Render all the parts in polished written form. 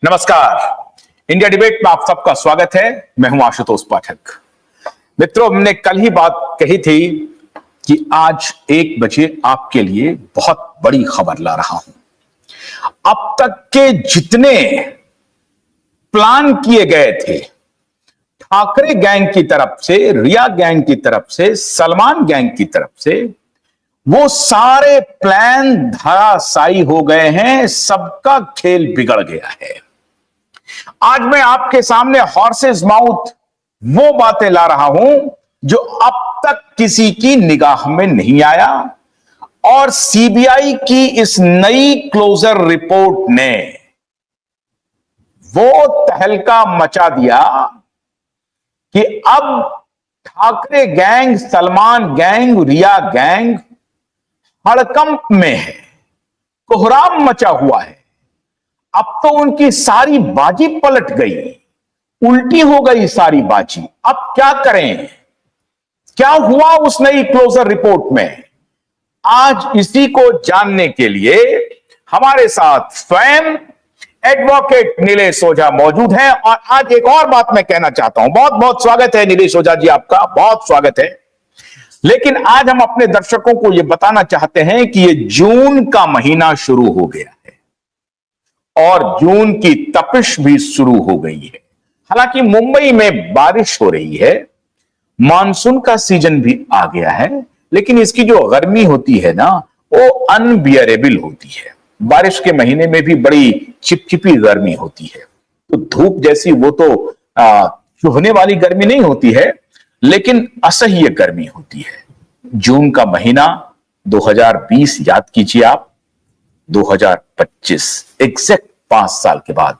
नमस्कार। India debate में आप सबका स्वागत है। मैं हूं आशुतोष पाठक। मित्रों, हमने कल ही बात कही थी कि आज 1 बजे आपके लिए बहुत बड़ी खबर ला रहा हूं। अब तक के जितने प्लान किए गए थे, ठाकरे गैंग की तरफ से, रिया गैंग की तरफ से, सलमान गैंग की तरफ से, वो सारे प्लान धराशायी हो गए हैं। सबका खेल बिगड़ गया है। आज मैं आपके सामने हॉर्सेस माउथ वो बातें ला रहा हूं जो अब तक किसी की निगाह में नहीं आया, और सीबीआई की इस नई क्लोजर रिपोर्ट ने वो तहलका मचा दिया कि अब ठाकरे गैंग, सलमान गैंग, रिया गैंग हड़कंप में है, कोहराम मचा हुआ है। अब तो उनकी सारी बाजी पलट गई, उल्टी हो गई सारी बाजी। अब क्या करें? क्या हुआ उस नई क्लोजर रिपोर्ट में? आज इसी को जानने के लिए हमारे साथ स्वयं एडवोकेट नीलेश ओझा मौजूद हैं। और आज एक और बात मैं कहना चाहता हूं। बहुत बहुत स्वागत है नीलेश ओझा जी, आपका बहुत स्वागत है। लेकिन आज हम अपने दर्शकों को यह बताना चाहते हैं कि यह जून का महीना शुरू हो गया और जून की तपिश भी शुरू हो गई है। हालांकि मुंबई में बारिश हो रही है, मानसून का सीजन भी आ गया है, लेकिन इसकी जो गर्मी होती है ना, वो अनबियरेबल होती है। बारिश के महीने में भी बड़ी चिपचिपी गर्मी होती है। तो धूप जैसी वो तो चुभने वाली गर्मी नहीं होती है, लेकिन असह्य गर्मी होती है। जून का महीना 2020 याद कीजिए आप, 2025 एग्जैक्ट 5 साल के बाद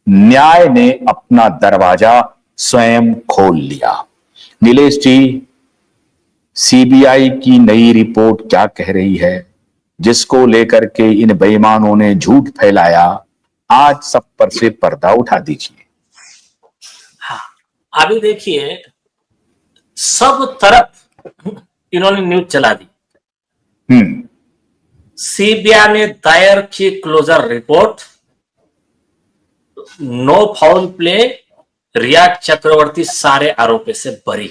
न्याय ने अपना दरवाजा स्वयं खोल लिया। नीलेश जी, सीबीआई की नई रिपोर्ट क्या कह रही है, जिसको लेकर के इन बेईमानों ने झूठ फैलाया? आज सब पर से पर्दा उठा दीजिए। हाँ, अभी देखिए, सब तरफ इन्होंने न्यूज चला दी। सीबीआई ने दायर की closure report, no foul play, Rhea Chakraborty सारे आरोपी से बरी।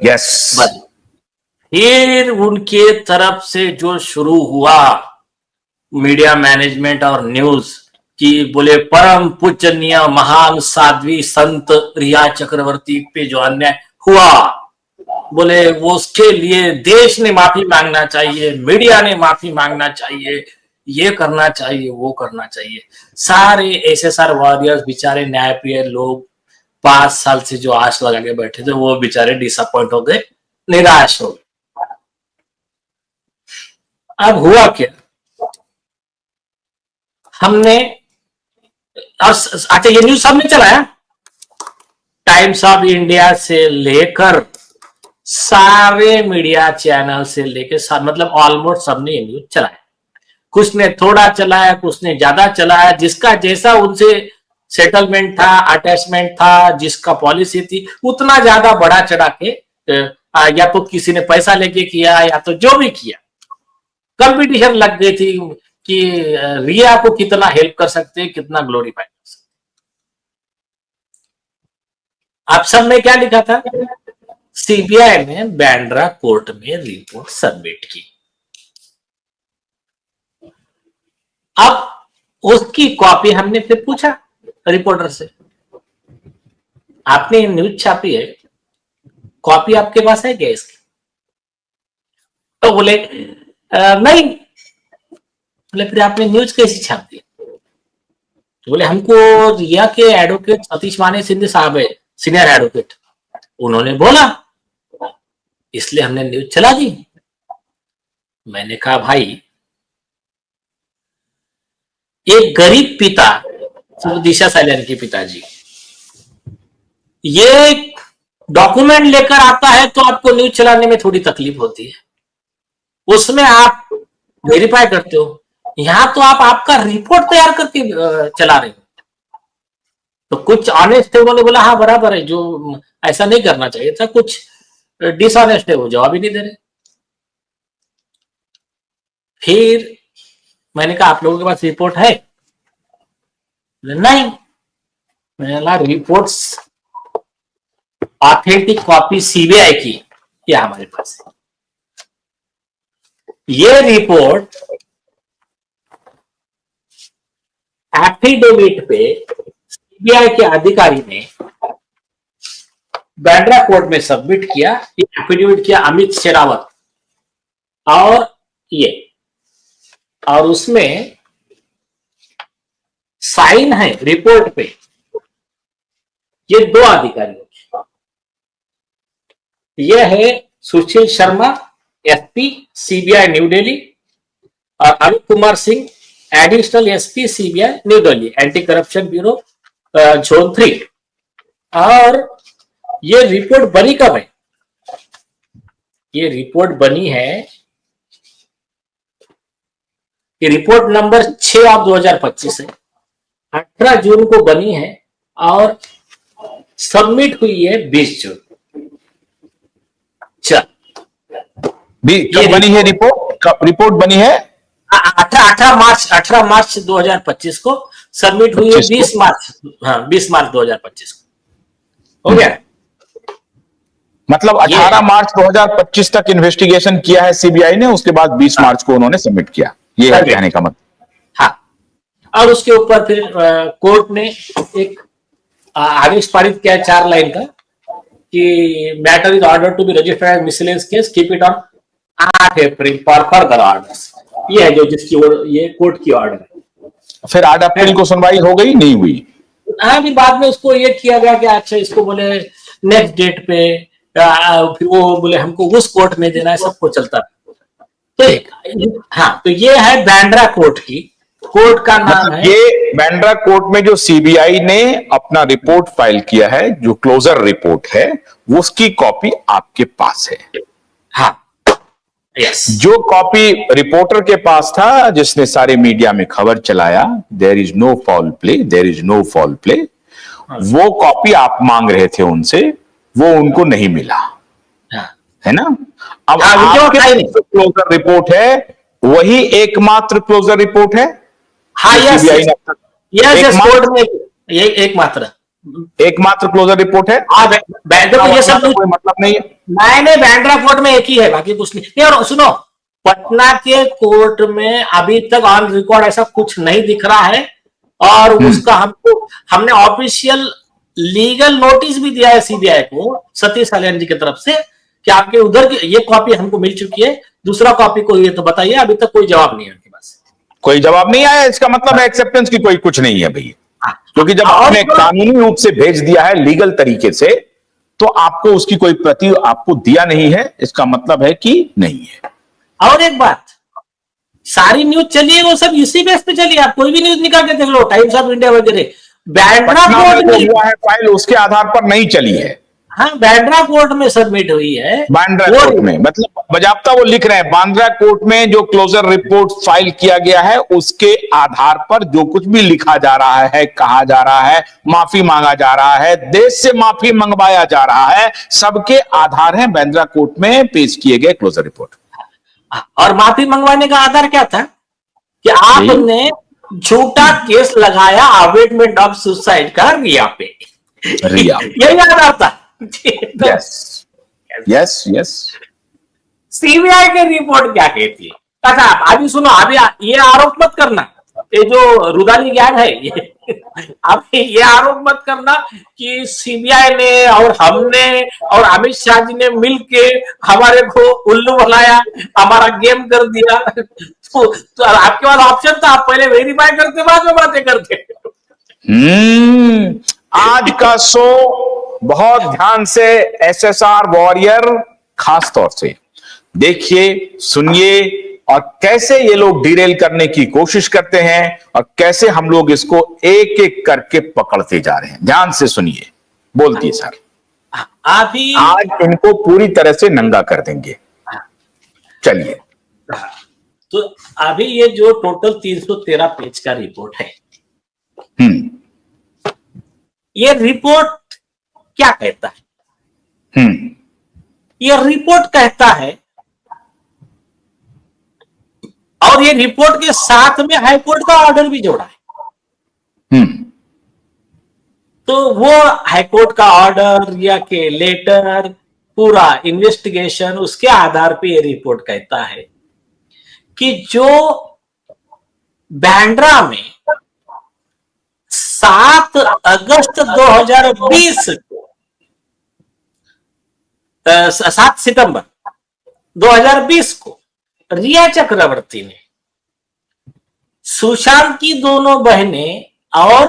यस। फिर उनके तरफ से जो शुरू हुआ मीडिया मैनेजमेंट और न्यूज की, बोले परम पूजनीय महान साध्वी संत रिया चक्रवर्ती पे जो अन्याय हुआ, बोले वो उसके लिए देश ने माफी मांगना चाहिए, मीडिया ने माफी मांगना चाहिए, ये करना चाहिए, वो करना चाहिए। सारे एसएसआर वॉरियर्स, बेचारे न्यायप्रिय लोग 5 साल से जो आश लगा के बैठे थे, वो बेचारे डिसअपॉइंट हो गए, निराश हो गए। अब हुआ क्या? हमने, अच्छा, ये न्यूज सबने चलाया, टाइम्स ऑफ इंडिया से लेकर सारे मीडिया चैनल से लेकर मतलब ऑलमोस्ट सबने ये न्यूज चलाया। कुछ ने थोड़ा चलाया, कुछ ने ज्यादा चलाया, जिसका जैसा उनसे सेटलमेंट था, अटैचमेंट था, जिसका पॉलिसी थी, उतना ज्यादा बढ़ा चढ़ा के या तो किसी ने पैसा लेके किया, या तो जो भी किया, कंपटीशन लग गई थी कि रिया को कितना हेल्प कर सकते हैं, कितना ग्लोरीफाई कर सकते। आप सब में क्या लिखा था? सीबीआई ने बांद्रा कोर्ट में रिपोर्ट सबमिट की। अब उसकी कॉपी हमने फिर पूछा रिपोर्टर से, आपने न्यूज छापी है, कॉपी आपके पास है क्या इसकी? तो बोले नहीं। बोले फिर आपने न्यूज कैसी छाप दी? तो बोले हमको रिया के एडवोकेट सतीश माने सिंधे साहब है, सीनियर एडवोकेट, उन्होंने बोला, इसलिए हमने न्यूज चला दी। मैंने कहा भाई, एक गरीब पिता, दिशा सालियान के पिताजी, ये डॉक्यूमेंट लेकर आता है तो आपको न्यूज चलाने में थोड़ी तकलीफ होती है, उसमें आप वेरीफाई करते हो। यहां तो आप आपका रिपोर्ट तैयार करके चला रहे हो। तो कुछ ऑनेस्ट थे, उन्होंने बोला हाँ बराबर है, जो ऐसा नहीं करना चाहिए था। कुछ डिसऑनेस्ट है, वो जवाब ही नहीं दे रहे। फिर मैंने कहा आप लोगों के पास रिपोर्ट है? नहीं, मैंने बोला रिपोर्ट्स ऑथेंटिक कॉपी सीबीआई की ये हमारे पास है। ये रिपोर्ट एफिडेविट पे सीबीआई के अधिकारी ने बांद्रा कोर्ट में सबमिट किया। ये एफिडेविट किया अमित शेरावत और ये, और उसमें साइन है रिपोर्ट पे ये दो अधिकारियों की। ये है Sushil Sharma SP CBI new Delhi और Arun Kumar Singh additional SP CBI new Delhi anti corruption bureau zone 3। और ये रिपोर्ट बनी कब है? ये रिपोर्ट बनी है, ये रिपोर्ट नंबर 6 ऑफ 2025 है, 18 जून को बनी है और सबमिट हुई है 20 जून। कब बनी है रिपोर्ट? कब रिपोर्ट बनी है? 18 मार्च 2025 को सबमिट हुई है। 20 मार्च, हाँ 20 मार्च 2025 को हो गया। मतलब 18 मार्च 2025 तक इन्वेस्टिगेशन किया है सीबीआई ने, उसके बाद 20 मार्च को उन्होंने सबमिट किया, ये है कहने का मतलब। हाँ, और उसके ऊपर फिर कोर्ट ने एक आदेश पारित किया 4 लाइन का कि matter is order to be registered as miscellaneous case, keep it on 8 April for further orders. ये है जो जिसकी ये कोर्ट की ऑर्डर है। फिर 8 अप्रैल को सुनवाई हो गई? नहीं हुई। हाँ, फिर बाद में उसको ये किया गया कि अच्छा इसको बोले नेक्स्ट डेट पे, फिर वो बोले हमको उस कोर्ट में देना है, सबको चलता है। तो हाँ, तो ये है बांद्रा कोर्ट की, कोर्ट का नाम है ये बांद्रा कोर्ट में जो सीबीआई ने अपना रिपोर्ट फाइल किया है, जो क्लोजर रिपोर्ट है, उसकी कॉपी आपके पास है। हाँ, यस। जो कॉपी रिपोर्टर के पास था, जिसने सारे मीडिया में खबर चलाया, there is no foul play, there is no foul play, वो कॉपी आप मांग रहे थे उनसे, वो उनको नहीं मिला, है ना? अब आपके क्लोजर रिपोर्ट है, वही एकमात्र क्लोजर रिपोर्ट है। हाँ, यस, कोर्ट में ये एकमात्र क्लोजर रिपोर्ट है। ये सब कोई मतलब नहीं है। मैंने बांद्रा कोर्ट में एक ही है, बाकी कुछ नहीं। और सुनो, पटना के कोर्ट में अभी तक ऑन रिकॉर्ड ऐसा कुछ नहीं दिख रहा है, और उसका हमने ऑफिशियल लीगल नोटिस भी दिया है सीबीआई को सतीश सालियान जी की तरफ से कि आपके उधर की ये कॉपी हमको मिल चुकी है, दूसरा कॉपी को ये तो बताइए। अभी तक कोई जवाब नहीं है उनके पास, कोई जवाब नहीं आया। इसका मतलब है एक्सेप्टेंस की कोई कुछ नहीं है भैया, क्योंकि जब आपने कानूनी रूप से भेज दिया है लीगल तरीके से, तो आपको उसकी कोई प्रति आपको दिया नहीं है, इसका मतलब है कि नहीं है। और एक बात, सारी न्यूज चलिए वो सब इसी बेस पे चलिए, आप कोई भी न्यूज निकाल के देख लो, टाइम्स ऑफ इंडिया वगैरह। बांद्रा कोर्ट में हुआ है फाइल, उसके आधार पर नहीं चली है। हाँ, बांद्रा कोर्ट में सबमिट हुई है। बांद्रा कोर्ट में, मतलब बजाबता वो लिख रहे हैं, बांद्रा कोर्ट में जो क्लोजर रिपोर्ट फाइल किया गया है, उसके आधार पर जो कुछ भी लिखा जा रहा है, कहा जा रहा है, माफी मांगा जा रहा है, देश से माफी मंगवाया जा रहा है, सबके आधार है बांद्रा कोर्ट में पेश किए गए क्लोजर रिपोर्ट। और माफी मंगवाने का आधार क्या था कि आपने झूठा केस लगाया अवेटमेंट ऑफ सुसाइड का रिया पे, रिया यही आधार था। Yes yes yes. सीबीआई की रिपोर्ट क्या कहती है? अच्छा, अभी सुनो, अभी ये आरोप मत करना, ये जो रुदाली ज्ञान है अभी ये आरोप मत करना कि सीबीआई ने और हमने और अमित शाह जी ने मिलके हमारे को उल्लू बनाया, हमारा गेम कर दिया। तो आपके पास ऑप्शन था, आप पहले वेरीफाई करते, बाद में बातें करते। आज का शो बहुत ध्यान से एसएसआर वॉरियर खास तौर से देखिए, सुनिए, और कैसे ये लोग डिरेल करने की कोशिश करते हैं और कैसे हम लोग इसको एक एक करके पकड़ते जा रहे हैं। ध्यान से सुनिए, बोलती है सर। अभी आज इनको पूरी तरह से नंगा कर देंगे। चलिए, तो अभी ये जो टोटल 313 पेज का रिपोर्ट है, ये रिपोर्ट क्या कहता है? ये रिपोर्ट कहता है, और ये रिपोर्ट के साथ में हाईकोर्ट का ऑर्डर भी जोड़ा है। तो वो हाईकोर्ट का ऑर्डर या के लेटर, पूरा इन्वेस्टिगेशन, उसके आधार पे ये रिपोर्ट कहता है कि जो बांद्रा में 7 अगस्त 2020 को 7 सितंबर 2020 को रिया चक्रवर्ती ने सुशांत की दोनों बहनें और